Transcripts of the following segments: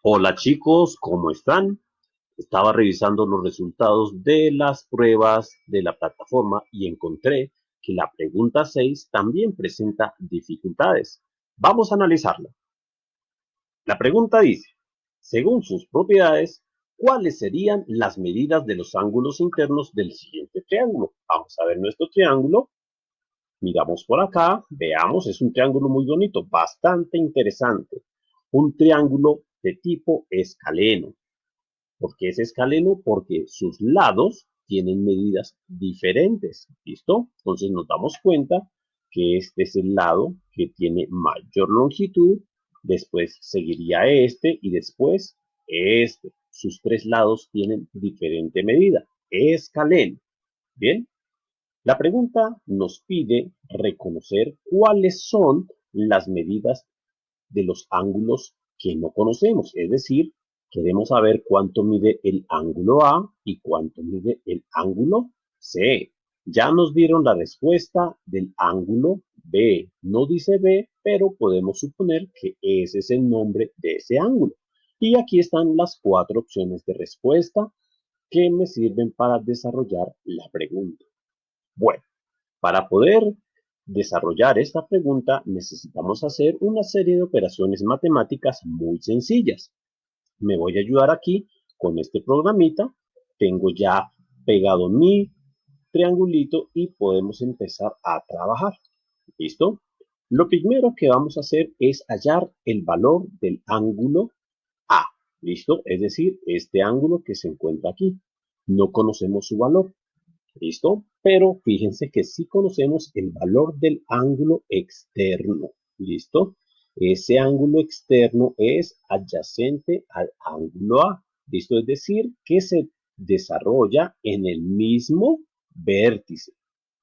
Hola chicos, ¿cómo están? Estaba revisando los resultados de las pruebas de la plataforma y encontré que la pregunta 6 también presenta dificultades. Vamos a analizarla. La pregunta dice, según sus propiedades, ¿cuáles serían las medidas de los ángulos internos del siguiente triángulo? Vamos a ver nuestro triángulo. Miramos por acá, veamos, es un triángulo muy bonito, bastante interesante. Un triángulo de tipo escaleno. ¿Por qué es escaleno? Porque sus lados tienen medidas diferentes. ¿Listo? Entonces nos damos cuenta que este es el lado que tiene mayor longitud, después seguiría este y después este. Sus tres lados tienen diferente medida. Escaleno. Bien. La pregunta nos pide reconocer cuáles son las medidas de los ángulos que no conocemos. Es decir, queremos saber cuánto mide el ángulo A y cuánto mide el ángulo C. Ya nos dieron la respuesta del ángulo B. No dice B, pero podemos suponer que ese es el nombre de ese ángulo. Y aquí están las cuatro opciones de respuesta que me sirven para desarrollar la pregunta. Bueno, para poder desarrollar esta pregunta necesitamos hacer una serie de operaciones matemáticas muy sencillas. Me voy a ayudar aquí con este programita. Tengo ya pegado mi triangulito y podemos empezar a trabajar. ¿Listo? Lo primero que vamos a hacer es hallar el valor del ángulo A. ¿Listo? Es decir, este ángulo que se encuentra aquí. No conocemos su valor. ¿Listo? Pero fíjense que sí conocemos el valor del ángulo externo. ¿Listo? Ese ángulo externo es adyacente al ángulo A. ¿Listo? Es decir, que se desarrolla en el mismo vértice.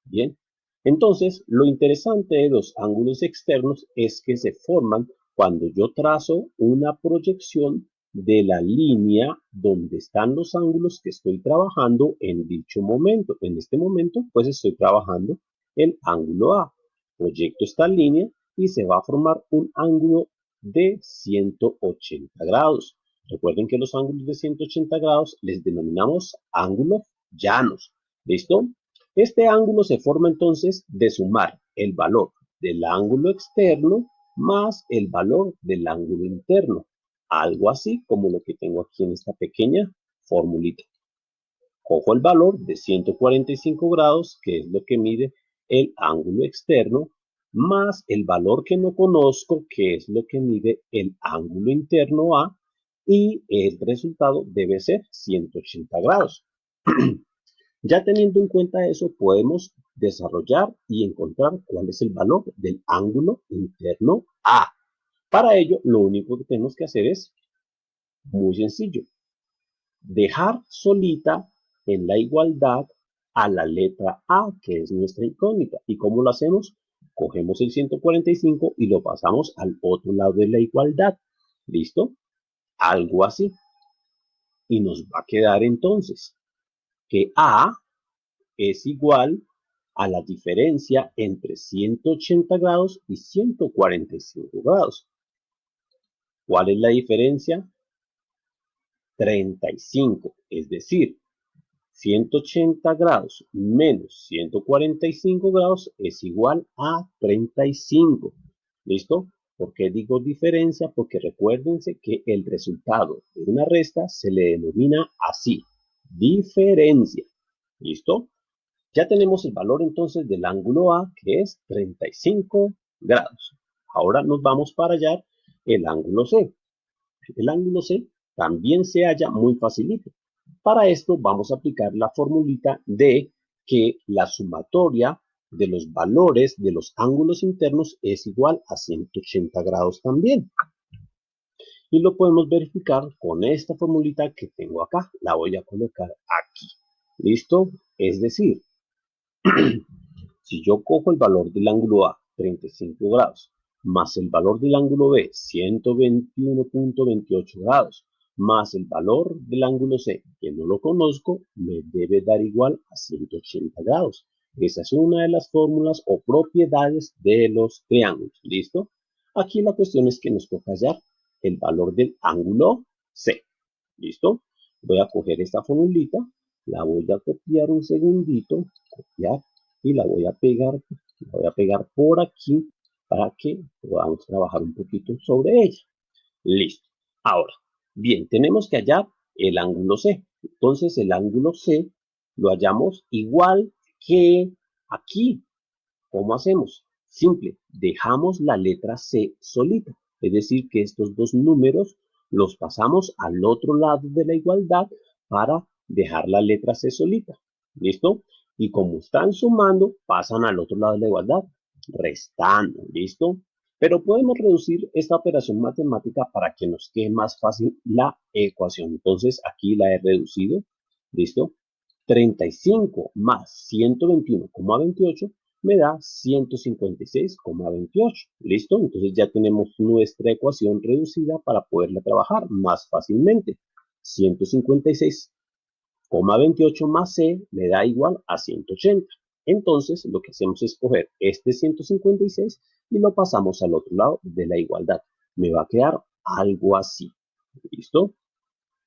Bien. Entonces, lo interesante de los ángulos externos es que se forman cuando yo trazo una proyección de la línea donde están los ángulos que estoy trabajando en dicho momento. En este momento, pues estoy trabajando el ángulo A. Proyecto esta línea y se va a formar un ángulo de 180 grados. Recuerden que los ángulos de 180 grados les denominamos ángulos llanos. ¿Listo? Este ángulo se forma entonces de sumar el valor del ángulo externo más el valor del ángulo interno. Algo así como lo que tengo aquí en esta pequeña formulita. Cojo el valor de 145 grados, que es lo que mide el ángulo externo, más el valor que no conozco, que es lo que mide el ángulo interno A, y el resultado debe ser 180 grados. Ya teniendo en cuenta eso, podemos desarrollar y encontrar cuál es el valor del ángulo interno A. Para ello, lo único que tenemos que hacer es muy sencillo. Dejar solita en la igualdad a la letra A, que es nuestra incógnita. ¿Y cómo lo hacemos? Cogemos el 145 y lo pasamos al otro lado de la igualdad. ¿Listo? Algo así. Y nos va a quedar entonces que A es igual a la diferencia entre 180 grados y 145 grados. ¿Cuál es la diferencia? 35, es decir, 180 grados menos 145 grados es igual a 35. ¿Listo? ¿Por qué digo diferencia? Porque recuérdense que el resultado de una resta se le denomina así, diferencia. ¿Listo? Ya tenemos el valor entonces del ángulo A, que es 35 grados. Ahora nos vamos para hallar el ángulo C. El ángulo C también se halla muy facilito. Para esto vamos a aplicar la formulita de que la sumatoria de los valores de los ángulos internos es igual a 180 grados también. Y lo podemos verificar con esta formulita que tengo acá. La voy a colocar aquí. ¿Listo? Es decir, si yo cojo el valor del ángulo A, 35 grados, más el valor del ángulo B, 121.28 grados, más el valor del ángulo C, que no lo conozco, me debe dar igual a 180 grados. Esa es una de las fórmulas o propiedades de los triángulos. ¿Listo? Aquí la cuestión es que nos toca hallar el valor del ángulo C. ¿Listo? Voy a coger esta formulita, la voy a copiar un segundito, copiar, y la voy a pegar por aquí para que podamos trabajar un poquito sobre ella. Listo. Ahora, bien, tenemos que hallar el ángulo C. Entonces, el ángulo C lo hallamos igual que aquí. ¿Cómo hacemos? Simple, dejamos la letra C solita. Es decir, que estos dos números los pasamos al otro lado de la igualdad para dejar la letra C solita. ¿Listo? Y como están sumando, pasan al otro lado de la igualdad, restando. ¿Listo? Pero podemos reducir esta operación matemática para que nos quede más fácil la ecuación. Entonces, aquí la he reducido. ¿Listo? 35 más 121,28 me da 156,28. ¿Listo? Entonces ya tenemos nuestra ecuación reducida para poderla trabajar más fácilmente. 156,28 más C me da igual a 180. Entonces lo que hacemos es coger este 156 y lo pasamos al otro lado de la igualdad. Me va a quedar algo así. ¿Listo?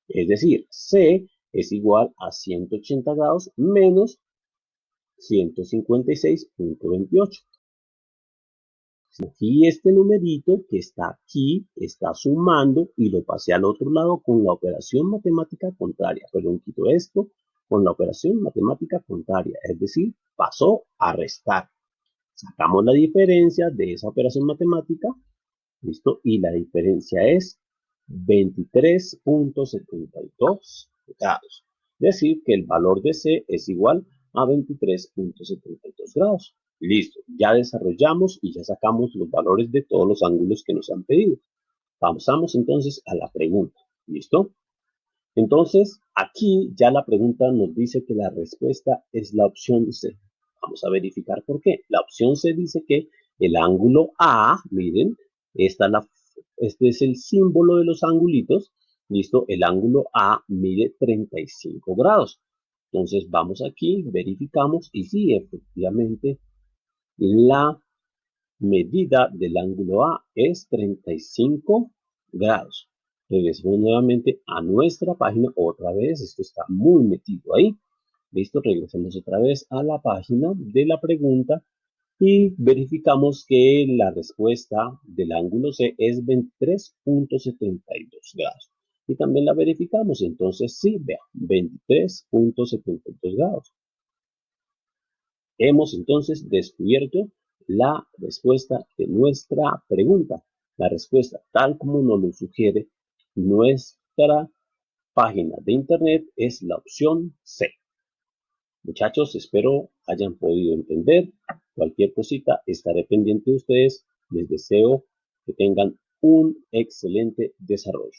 Es decir, C es igual a 180 grados menos 156,28. Cogí este numerito que está aquí, está sumando y lo pasé al otro lado con la operación matemática contraria. Perdón, quito esto con la operación matemática contraria, es decir, pasó a restar. Sacamos la diferencia de esa operación matemática, ¿listo? Y la diferencia es 23,72 grados. Es decir, que el valor de C es igual a 23,72 grados. Listo, ya desarrollamos y ya sacamos los valores de todos los ángulos que nos han pedido. Pasamos entonces a la pregunta. ¿Listo? Entonces, aquí ya la pregunta nos dice que la respuesta es la opción C. Vamos a verificar por qué. La opción C dice que el ángulo A, miren, este es el símbolo de los angulitos. ¿Listo? El ángulo A mide 35 grados. Entonces, vamos aquí, verificamos y sí, efectivamente, la medida del ángulo A es 35 grados. Regresemos nuevamente a nuestra página otra vez. Esto está muy metido ahí. Listo, regresemos otra vez a la página de la pregunta y verificamos que la respuesta del ángulo C es 23,72 grados. Y también la verificamos. Entonces, sí, vean, 23,72 grados. Hemos entonces descubierto la respuesta de nuestra pregunta. La respuesta, tal como nos lo sugiere nuestra página de internet, es la opción C. Muchachos, espero hayan podido entender. Cualquier cosita, estaré pendiente de ustedes. Les deseo que tengan un excelente desarrollo.